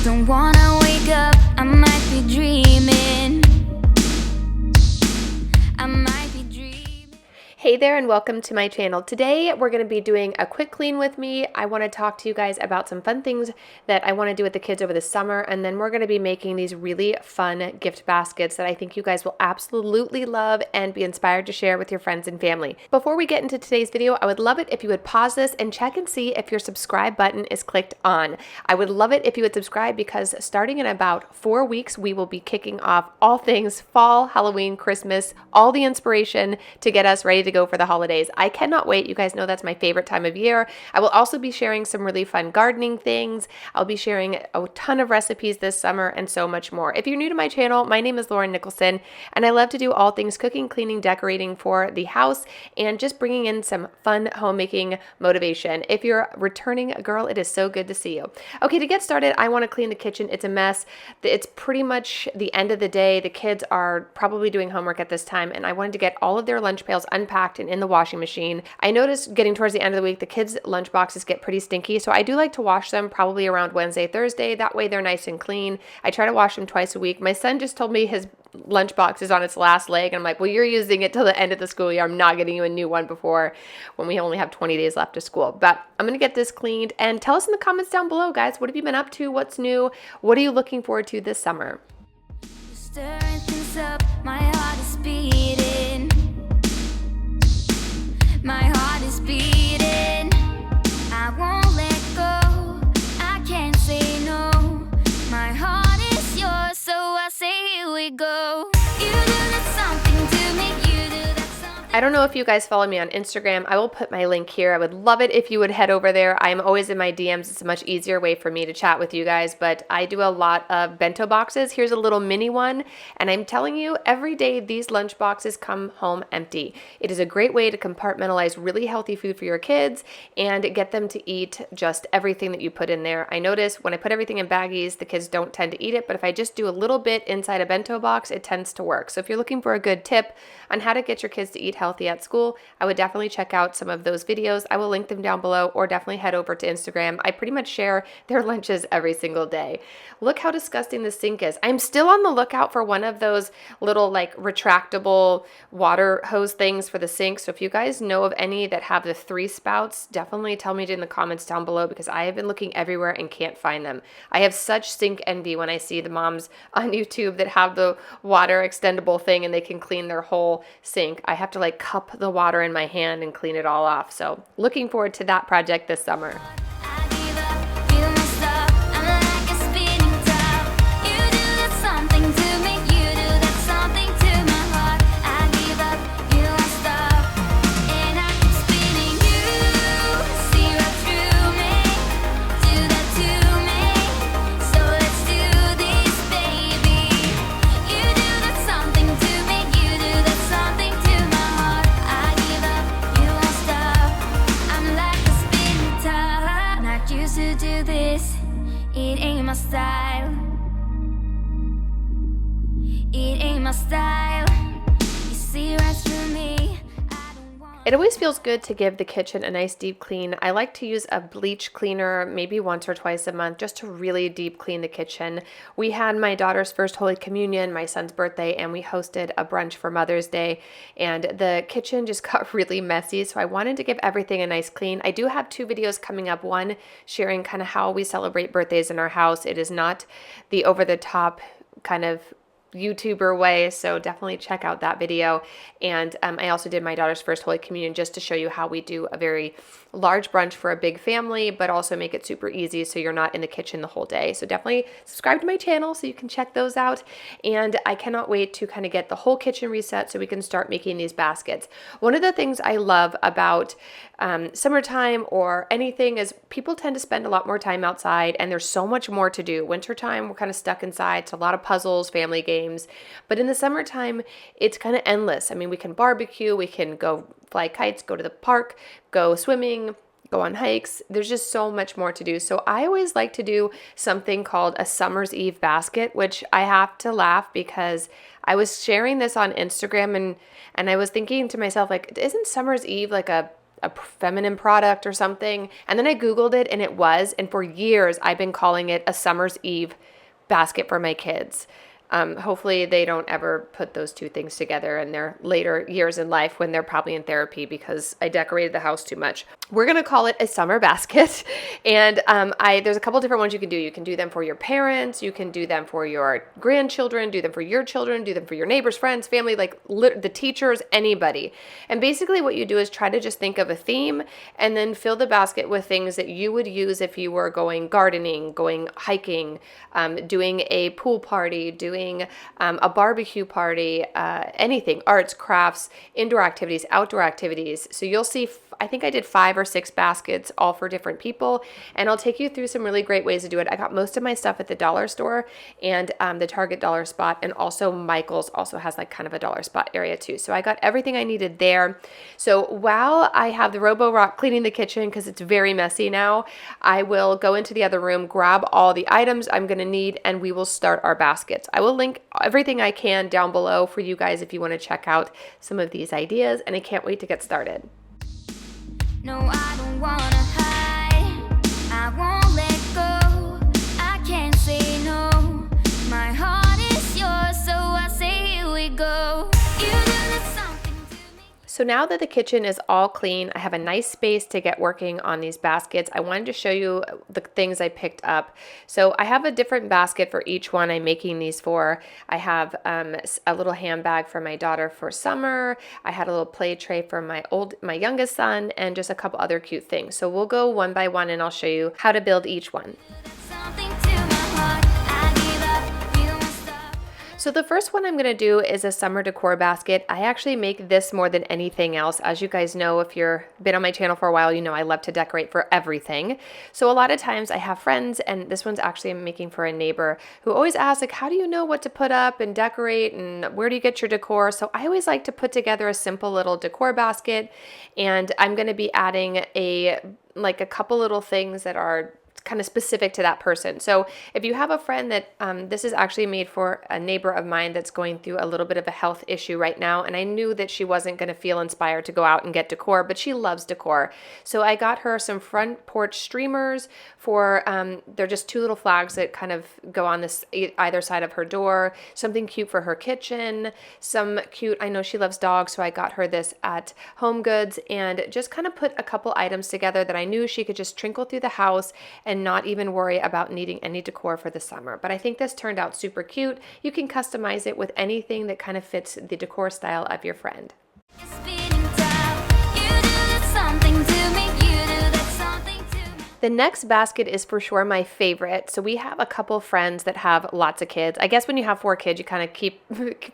Don't wanna wake up, I might be dreaming. I might be dreaming. Hey there and welcome to my channel. Today we're going to be doing a quick clean with me. I want to talk to you guys about some fun things that I want to do with the kids over the summer, and then we're going to be making these really fun gift baskets that I think you guys will absolutely love and be inspired to share with your friends and family. Before we get into today's video, I would love it if you would pause this and check and see if your subscribe button is clicked on. I would love it if you would subscribe because starting in about 4 weeks, we will be kicking off all things fall, Halloween, Christmas, all the inspiration to get us ready to go for the holidays. I cannot wait. You guys know that's my favorite time of year. I will also be sharing some really fun gardening things. I'll be sharing a ton of recipes this summer and so much more. If you're new to my channel, my name is Nicholsen, and I love to do all things cooking, cleaning, decorating for the house, and just bringing in some fun homemaking motivation. If you're a returning girl, it is so good to see you. Okay, to get started, I want to clean the kitchen. It's a mess. It's pretty much the end of the day. The kids are probably doing homework at this time, and I wanted to get all of their lunch pails unpacked and in the washing machine. I noticed getting towards the end of the week, the kids' lunch boxes get pretty stinky, so I do like to wash them probably around Wednesday, Thursday. That way they're nice and clean. I try to wash them twice a week. My son just told me his lunchbox is on its last leg, and I'm like, well, you're using it till the end of the school year. I'm not getting you a new one before when we only have 20 days left of school. But I'm going to get this cleaned, and tell us in the comments down below, guys, what have you been up to? What's new? What are you looking forward to this summer? Stirring things up, my heart is beating. My heart is beating. I won't let go. I can't say no. My heart is yours, so I say here we go. You do that something to me. You do that something. I don't know if you guys follow me on Instagram. I will put my link here. I would love it if you would head over there. I'm always in my DMs. It's a much easier way for me to chat with you guys, but I do a lot of bento boxes. Here's a little mini one, and I'm telling you, every day these lunch boxes come home empty. It is a great way to compartmentalize really healthy food for your kids and get them to eat just everything that you put in there. I notice when I put everything in baggies, the kids don't tend to eat it, but if I just do a little bit inside a bento box, it tends to work. So if you're looking for a good tip on how to get your kids to eat healthy at school, I would definitely check out some of those videos. I will link them down below, or definitely head over to Instagram. I pretty much share their lunches every single day. Look how disgusting the sink is. I'm still on the lookout for one of those little like retractable water hose things for the sink. So if you guys know of any that have the 3 spouts, definitely tell me in the comments down below, because I have been looking everywhere and can't find them. I have such sink envy when I see the moms on YouTube that have the water extendable thing and they can clean their whole sink. I have to like cup the water in my hand and clean it all off. So looking forward to that project this summer. I give up, feel my stuff. I'm like a spinning top. You do that something to me. You do that something to my heart. I give up, you won't stop. And I keep spinning. You see right through me. Do that to me. So let's do this, baby. You do that something to me. You do that something to my heart. I give up, you won't stop. I'm like a spinning top. Not used to do this. It ain't my style. It ain't my style. You see right through me. I don't want. It always feels good to give the kitchen a nice deep clean. I like to use a bleach cleaner maybe once or twice a month just to really deep clean the kitchen. We had my daughter's first Holy Communion, my son's birthday, and we hosted a brunch for Mother's Day, and the kitchen just got really messy, so I wanted to give everything a nice clean. I do have 2 videos coming up, one sharing kind of how we celebrate birthdays in our house. It is not the over-the-top kind of YouTuber way, so definitely check out that video. And I also did my daughter's first Holy Communion just to show you how we do a very large brunch for a big family, but also make it super easy so you're not in the kitchen the whole day. So definitely subscribe to my channel so you can check those out. And I cannot wait to kind of get the whole kitchen reset so we can start making these baskets. One of the things I love about summertime or anything is people tend to spend a lot more time outside, and there's so much more to do. Wintertime, we're kind of stuck inside. It's a lot of puzzles, family games. But in the summertime, it's kind of endless. I mean, we can barbecue, we can go fly kites, go to the park, go swimming, go on hikes. There's just so much more to do. So I always like to do something called a summer's eve basket, which I have to laugh because I was sharing this on Instagram and I was thinking to myself, like, isn't summer's eve like a a feminine product or something. And then I Googled it and it was, and for years I've been calling it a summer's eve basket for my kids. Hopefully they don't ever put those two things together in their later years in life when they're probably in therapy because I decorated the house too much. We're going to call it a summer basket. And there's a couple different ones you can do. You can do them for your parents. You can do them for your grandchildren, do them for your children, do them for your neighbors, friends, family, like the teachers, anybody. And basically what you do is try to just think of a theme and then fill the basket with things that you would use if you were going gardening, going hiking, doing a pool party, doing a barbecue party, anything, arts, crafts, indoor activities, outdoor activities. So you'll see, I think I did 5 or 6 baskets all for different people, and I'll take you through some really great ways to do it. I got most of my stuff at the dollar store and the Target dollar spot, and also Michael's also has like kind of a dollar spot area too. So I got everything I needed there. So while I have the Robo-Rock cleaning the kitchen because it's very messy now, I will go into the other room, grab all the items I'm going to need, and we will start our baskets. I will link everything I can down below for you guys if you want to check out some of these ideas, and I can't wait to get started. No, I don't wanna hide. I won't let go. I can't say no. My heart is yours, so I say here we go. You do something to me. So now that the kitchen is all clean, I have a nice space to get working on these baskets. I wanted to show you the things I picked up. So I have a different basket for each one I'm making these for. I have a little handbag for my daughter for summer. I had a little play tray for my youngest son, and just a couple other cute things. So we'll go one by one and I'll show you how to build each one. Something to my heart. I give up. You won't stop. So the first one I'm going to do is a summer decor basket. I actually make this more than anything else. As you guys know, if you've been on my channel for a while, you know I love to decorate for everything. So a lot of times I have friends, and this one's actually I'm making for a neighbor who always asks, like, how do you know what to put up and decorate, and where do you get your decor? So I always like to put together a simple little decor basket, and I'm going to be adding a couple little things that are kind of specific to that person. So if you have a friend that this is actually made for a neighbor of mine that's going through a little bit of a health issue right now, and I knew that she wasn't going to feel inspired to go out and get decor, but she loves decor. So I got her some front porch streamers for they're just 2 little flags that kind of go on this either side of her door, something cute for her kitchen, some cute, I know she loves dogs, so I got her this at Home Goods, and just kind of put a couple items together that I knew she could just trinkle through the house and not even worry about needing any decor for the summer. But I think this turned out super cute. You can customize it with anything that kind of fits the decor style of your friend. You're spinning top. You do that something to me. You do that something to me. The next basket is for sure my favorite. So we have a couple friends that have lots of kids. I guess when you have 4 kids, you kind of keep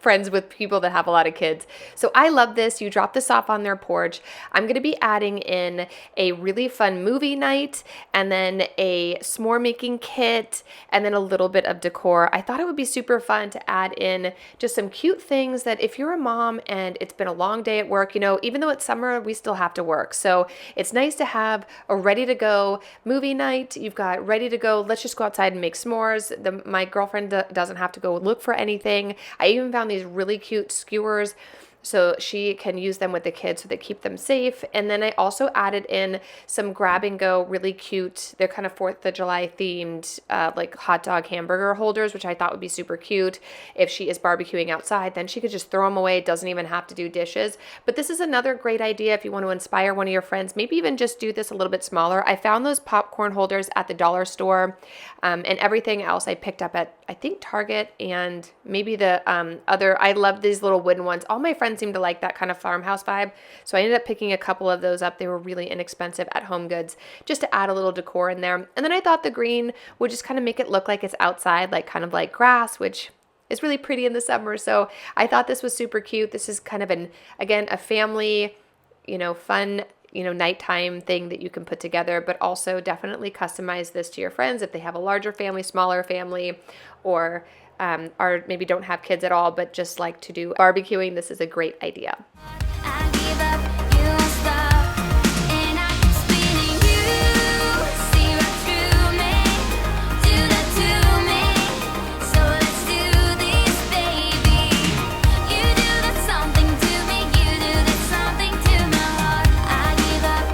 friends with people that have a lot of kids. So I love this. You drop this off on their porch. I'm going to be adding in a really fun movie night, and then a s'more making kit, and then a little bit of decor. I thought it would be super fun to add in just some cute things that if you're a mom and it's been a long day at work, you know, even though it's summer, we still have to work. So it's nice to have a ready to go movie night. You've got ready to go, let's just go outside and make s'mores. My girlfriend doesn't have to go look for anything. I even found these really cute skewers so she can use them with the kids so they keep them safe. And then I also added in some grab and go, really cute, they're kind of 4th of July themed, like hot dog hamburger holders, which I thought would be super cute. If she is barbecuing outside, then she could just throw them away, doesn't even have to do dishes. But this is another great idea if you want to inspire one of your friends, maybe even just do this a little bit smaller. I found those popcorn holders at the dollar store, and everything else I picked up at, I think, Target, and maybe the other, I love these little wooden ones. All my friends seem to like that kind of farmhouse vibe, so I ended up picking a couple of those up. They were really inexpensive at Home Goods, just to add a little decor in there. And then I thought the green would just kind of make it look like it's outside, like kind of like grass, which is really pretty in the summer. So I thought this was super cute. This is kind of again, a family, fun, nighttime thing that you can put together, but also definitely customize this to your friends if they have a larger family, smaller family, or maybe don't have kids at all, but just like to do barbecuing. This is a great idea. I give up. You won't stop. And I keep spinning you. See right through me. Do that to me. So let's do this, baby. You do that something to me. You do that something to my heart. I give up.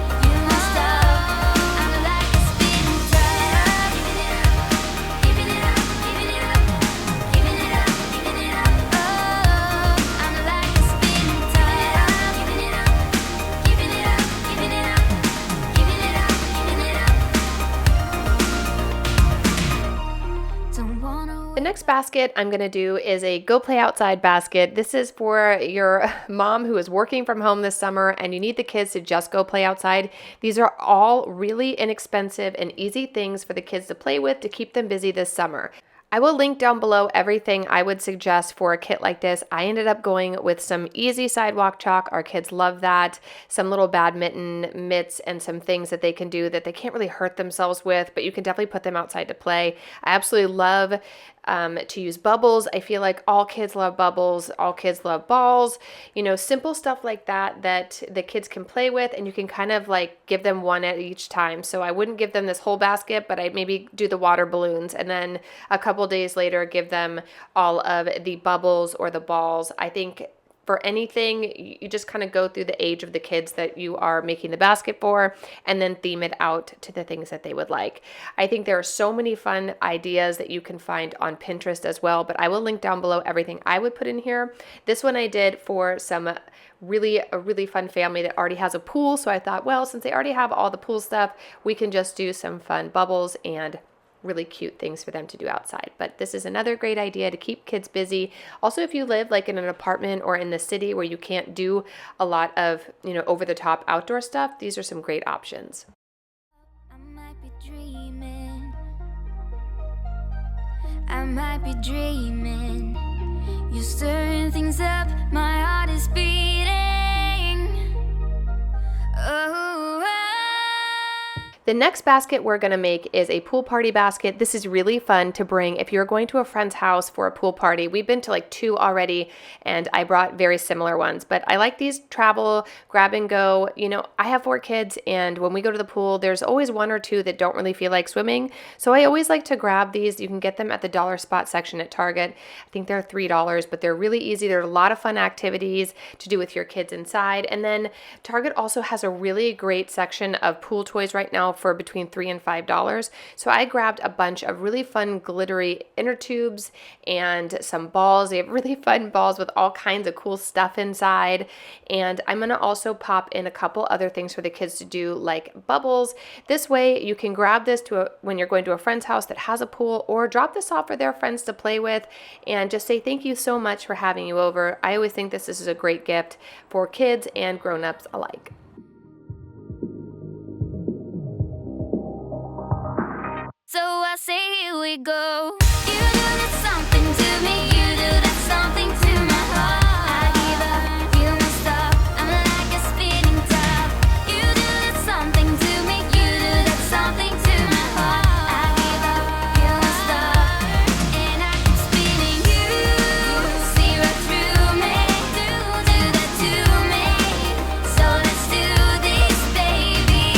The next basket I'm going to do is a go play outside basket. This is for your mom who is working from home this summer and you need the kids to just go play outside. These are all really inexpensive and easy things for the kids to play with to keep them busy this summer. I will link down below everything I would suggest for a kit like this. I ended up going with some easy sidewalk chalk. Our kids love that. Some little badminton mitts and some things that they can do that they can't really hurt themselves with, but you can definitely put them outside to play. I absolutely love to use bubbles. I feel like all kids love bubbles, all kids love balls, simple stuff like that that the kids can play with, and you can kind of like give them one at each time. So I wouldn't give them this whole basket, but I maybe do the water balloons and then a couple days later give them all of the bubbles or the balls. I think for anything, you just kind of go through the age of the kids that you are making the basket for and then theme it out to the things that they would like. I think there are so many fun ideas that you can find on Pinterest as well, but I will link down below everything I would put in here. This one I did for a really fun family that already has a pool, so I thought, well, since they already have all the pool stuff, we can just do some fun bubbles and really cute things for them to do outside. But this is another great idea to keep kids busy. Also, if you live like in an apartment or in the city where you can't do a lot of, over the top outdoor stuff, these are some great options. I might be dreaming. I might be dreaming. You're stirring things up. My heart is beating. Oh. The next basket we're going to make is a pool party basket. This is really fun to bring if you're going to a friend's house for a pool party. We've been to like 2 already, and I brought very similar ones, but I like these travel grab and go. I have 4 kids, and when we go to the pool, there's always 1 or 2 that don't really feel like swimming. So I always like to grab these. You can get them at the dollar spot section at Target. I think they're $3, but they're really easy. There are a lot of fun activities to do with your kids inside. And then Target also has a really great section of pool toys right now for between $3 and $5. So I grabbed a bunch of really fun glittery inner tubes and some balls. They have really fun balls with all kinds of cool stuff inside. And I'm going to also pop in a couple other things for the kids to do, like bubbles. This way you can grab this when you're going to a friend's house that has a pool, or drop this off for their friends to play with and just say thank you so much for having you over. I always think this is a great gift for kids and grown-ups alike. So I say here we go. You do that something to me. You do that something to my heart. I give up, you must stop. I'm like a spinning top. You do that something to me. You do that something to my heart. I give up, you must stop. And I keep spinning. You see right through me. Do that to me. So let's do this, baby.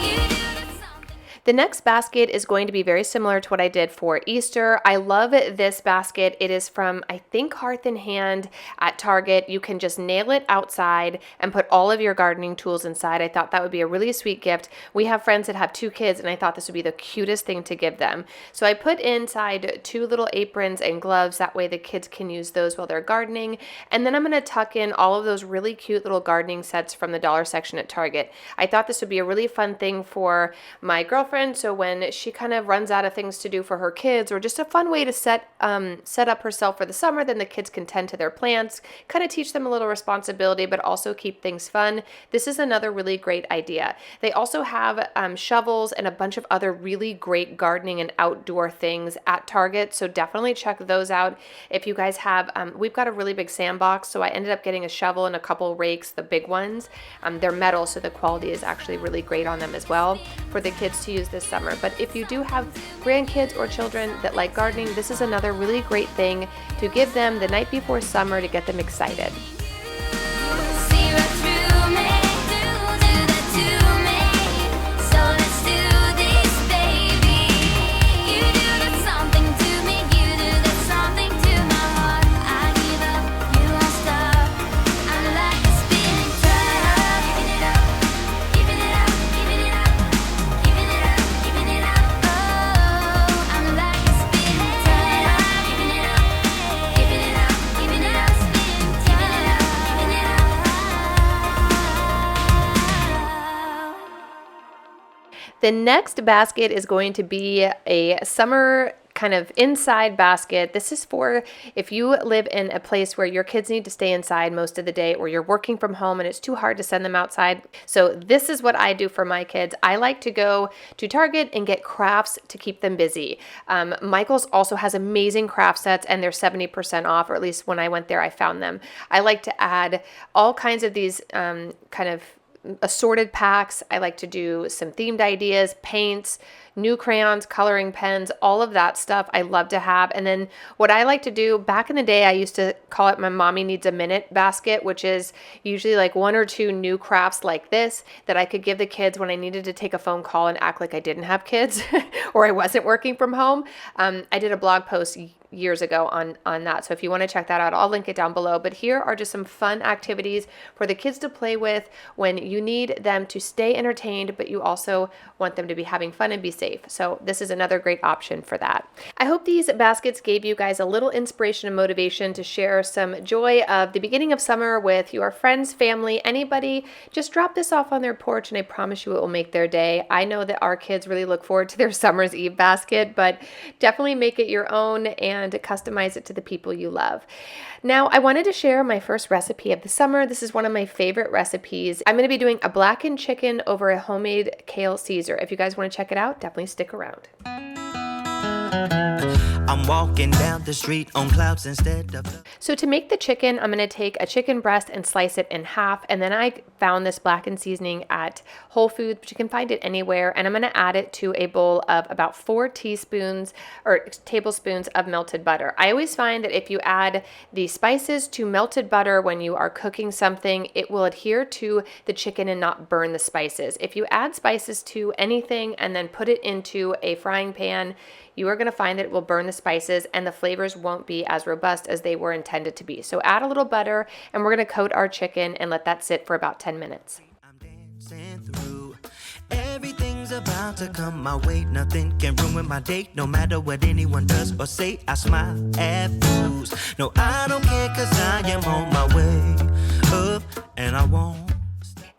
You do that something. The next basket is going to be very similar to what I did for Easter. I love this basket. It is from, I think, Hearth and Hand at Target. You can just nail it outside and put all of your gardening tools inside. I thought that would be a really sweet gift. We have friends that have 2 kids, and I thought this would be the cutest thing to give them. So I put inside 2 little aprons and gloves. That way the kids can use those while they're gardening. And then I'm going to tuck in all of those really cute little gardening sets from the dollar section at Target. I thought this would be a really fun thing for my girlfriend, so when she kind of runs out of things to do for her kids, or just a fun way to set up herself for the summer, then the kids can tend to their plants, kind of teach them a little responsibility, but also keep things fun. This is another really great idea. They also have shovels and a bunch of other really great gardening and outdoor things at Target, so definitely check those out. If you guys have, we've got a really big sandbox, so I ended up getting a shovel and a couple rakes, the big ones. They're metal, so the quality is actually really great on them as well for the kids to use this summer. But if you do have grandkids or children that like gardening, this is another really great thing to give them the night before summer to get them excited. See right through me. Do that to me. So let's do this, baby. You do that something to me. You do that something to my heart. I give up, you won't stop. I'm like a spinning top. Giving it up, giving it up, giving it up, giving it up, giving it up. Oh, I'm like a spinning top. Giving it up, giving it up, giving it up, spinning top. Giving it up, giving it up. The next basket is going to be a summer kind of inside basket. This is for if you live in a place where your kids need to stay inside most of the day, or you're working from home and it's too hard to send them outside. So this is what I do for my kids. I like to go to Target and get crafts to keep them busy. Michael's also has amazing craft sets, and they're 70% off, or at least when I went there, I found them. I like to add all kinds of these kind of assorted packs. I like to do some themed ideas, paints, new crayons, coloring pens, all of that stuff I love to have. And then what I like to do, back in the day, I used to call it my mommy needs a minute basket, which is usually like 1 or 2 new crafts like this that I could give the kids when I needed to take a phone call and act like I didn't have kids or I wasn't working from home. I did a blog post years ago on that. So if you want to check that out, I'll link it down below. But here are just some fun activities for the kids to play with when you need them to stay entertained, but you also want them to be having fun and be safe. So this is another great option for that. I hope these baskets gave you guys a little inspiration and motivation to share some joy of the beginning of summer with your friends, family, anybody. Just drop this off on their porch and I promise you it will make their day. I know that our kids really look forward to their summer's eve basket, but definitely make it your own and customize it to the people you love. Now, I wanted to share my first recipe of the summer. This is one of my favorite recipes. I'm going to be doing a blackened chicken over a homemade kale Caesar. If you guys want to check it out, definitely stick around. I'm walking down the street on clouds instead of... So to make the chicken, I'm going to take a chicken breast and slice it in half. And then I found this blackened seasoning at Whole Foods, but you can find it anywhere. And I'm going to add it to a bowl of about 4 tablespoons of melted butter. I always find that if you add the spices to melted butter when you are cooking something, it will adhere to the chicken and not burn the spices. If you add spices to anything and then put it into a frying pan, you are going to find that it will burn the spices and the flavors won't be as robust as they were intended to be. So add a little butter and we're going to coat our chicken and let that sit for about 10 minutes. I'm dancing through. Everything's about to come my way. Nothing can ruin my day. No matter what anyone does or say, I smile at fools. No, I don't care cause I am on my way up and I won't.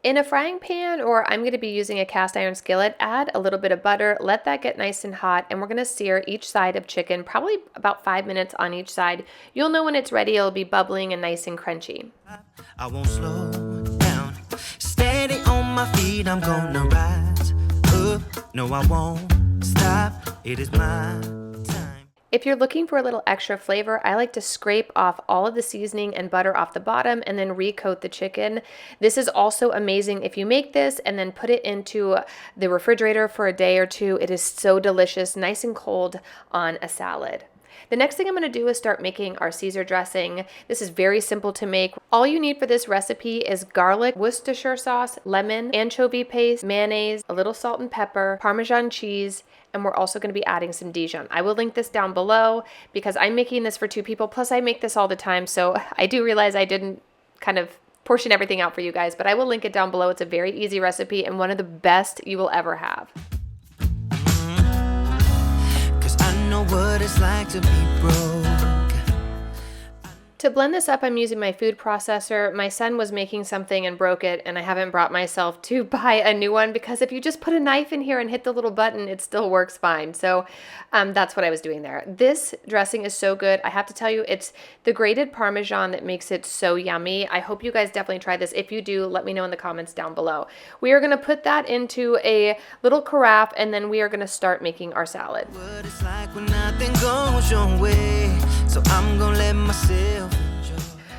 In a frying pan, or I'm going to be using a cast iron skillet, add a little bit of butter, let that get nice and hot, and we're going to sear each side of chicken, probably about 5 minutes on each side. You'll know when it's ready, it'll be bubbling and nice and crunchy. I won't slow down, steady on my feet, I'm gonna rise up, no I won't stop, it is my time. If you're looking for a little extra flavor, I like to scrape off all of the seasoning and butter off the bottom and then recoat the chicken. This is also amazing if you make this and then put it into the refrigerator for a day or two. It is so delicious, nice and cold on a salad. The next thing I'm going to do is start making our Caesar dressing. This is very simple to make. All you need for this recipe is garlic, Worcestershire sauce, lemon, anchovy paste, mayonnaise, a little salt and pepper, Parmesan cheese, and we're also going to be adding some Dijon. I will link this down below because I'm making this for 2 people, plus I make this all the time, so I do realize I didn't kind of portion everything out for you guys, but I will link it down below. It's a very easy recipe and one of the best you will ever have. Know what it's like to be broke. To blend this up, I'm using my food processor. My son was making something and broke it, and I haven't brought myself to buy a new one because if you just put a knife in here and hit the little button, it still works fine. So that's what I was doing there. This dressing is so good. I have to tell you, it's the grated Parmesan that makes it so yummy. I hope you guys definitely try this. If you do, let me know in the comments down below. We are going to put that into a little carafe, and then we are going to start making our salad. What it's like when nothing goes your way, so I'm going to let myself.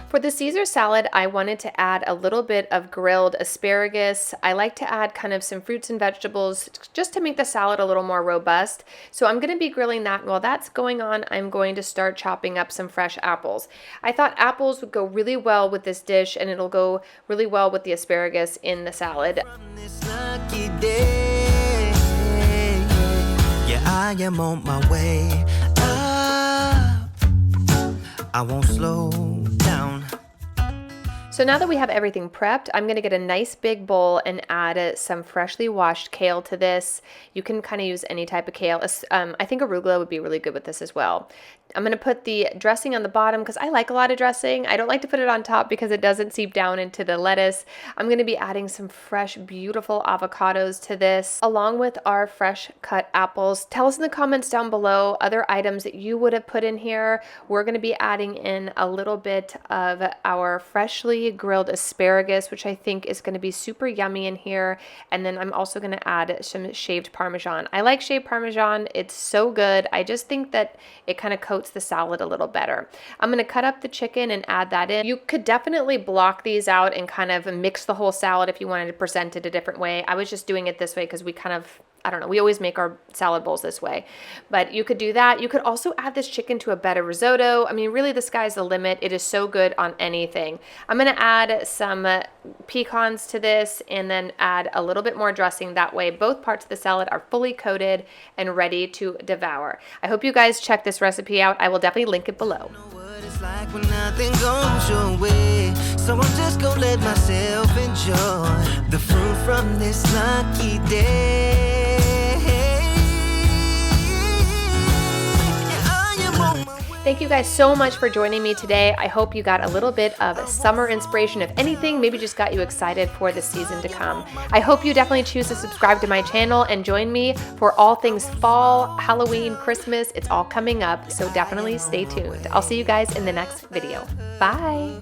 For the Caesar salad, I wanted to add a little bit of grilled asparagus. I like to add kind of some fruits and vegetables just to make the salad a little more robust. So I'm going to be grilling that. While that's going on, I'm going to start chopping up some fresh apples. I thought apples would go really well with this dish and it'll go really well with the asparagus in the salad. Yeah, I am on my way up. I won't slow down. So now that we have everything prepped, I'm gonna get a nice big bowl and add some freshly washed kale to this. You can kind of use any type of kale. I think arugula would be really good with this as well. I'm gonna put the dressing on the bottom because I like a lot of dressing. I don't like to put it on top because it doesn't seep down into the lettuce. I'm gonna be adding some fresh, beautiful avocados to this, along with our fresh cut apples. Tell us in the comments down below other items that you would have put in here. We're gonna be adding in a little bit of our freshly grilled asparagus, which I think is gonna be super yummy in here. And then I'm also gonna add some shaved Parmesan. I like shaved Parmesan, it's so good. I just think that it kind of coats the salad a little better. I'm going to cut up the chicken and add that in. You could definitely block these out and kind of mix the whole salad if you wanted to present it a different way. I was just doing it this way because we kind of, I don't know, we always make our salad bowls this way, but you could do that. You could also add this chicken to a better risotto. I mean, really the sky's the limit. It is so good on anything. I'm going to add some pecans to this and then add a little bit more dressing. That way both parts of the salad are fully coated and ready to devour. I hope you guys check this recipe out. I will definitely link it below. It's like when nothing goes your way, so I'm just gonna let myself enjoy the fruit from this lucky day. Thank you guys so much for joining me today. I hope you got a little bit of summer inspiration. If anything, maybe just got you excited for the season to come. I hope you definitely choose to subscribe to my channel and join me for all things fall, Halloween, Christmas. It's all coming up, so definitely stay tuned. I'll see you guys in the next video. Bye.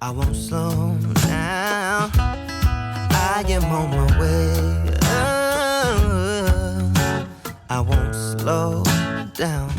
I won't slow down. I am on my way. I won't slow down.